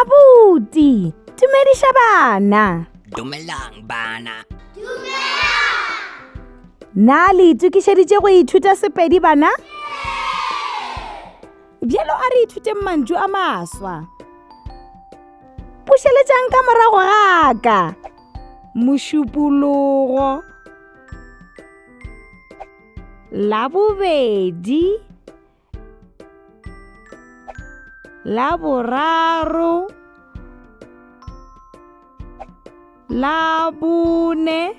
Abuti, dumedisha bana. Dumelang bana. Na le itukišeditše go ithuta Sepedi bana? Bjalo a re ithuteng mantšu a maswa. Pušeletšang ka morago ga ka. Mošupologo. La bobedi. La boraro. La bone.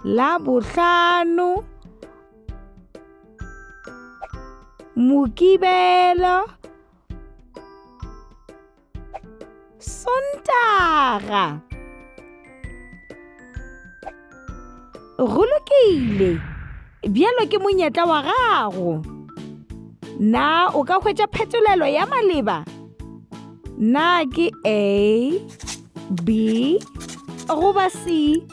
La bohlano. Mokibelo. Sontaga. Go lokile. Bjalo ke monyetla wa gago. Na o ka hwetša phetolelo ya maleba? Na ke A, B, goba C?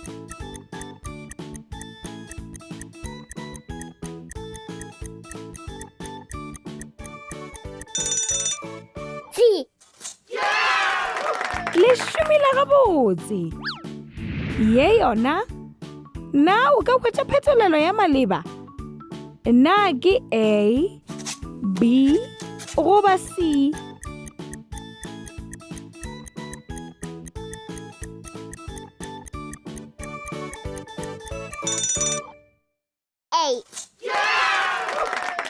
C. Le šomile gabotse. Ye yona. Na o ka hwetša phetolelo ya maleba? Na ke A, B, goba C? A.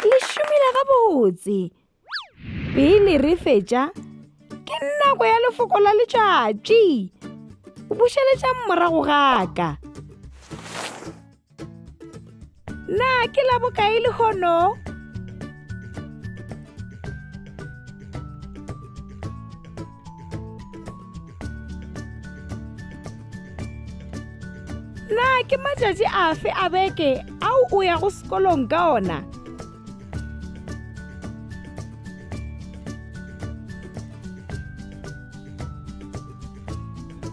Le šomile gabotse. Pele re fetša, ke nako ya lefoko la letšatši. Bušeletšang morago ga ka. Na ke la bokae le hono? Na ke matšatši afe a beke ao o ya go sekolong ka ona?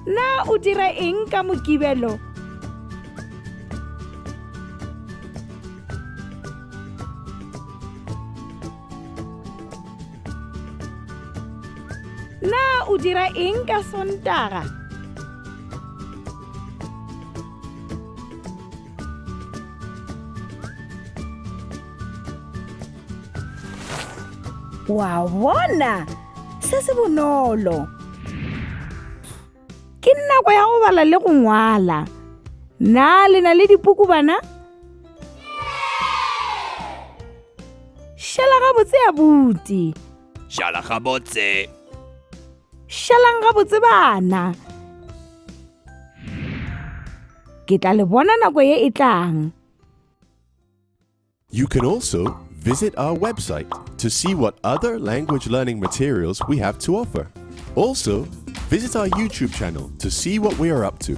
Na o dira eng ka Mokibelo? Na o dira eng ka Sontaga? Wa bona, se se bonolo. Ke nako ya go bala le go ngwala. Na le na le dipuku bana? Šala gabotse Abuti. Šala gabotse. Šalang gabotse bana. Ke tla le bona nako ye e tlang. You can also visit our website to see what other language learning materials we have to offer. Also, visit our YouTube channel to see what we are up to.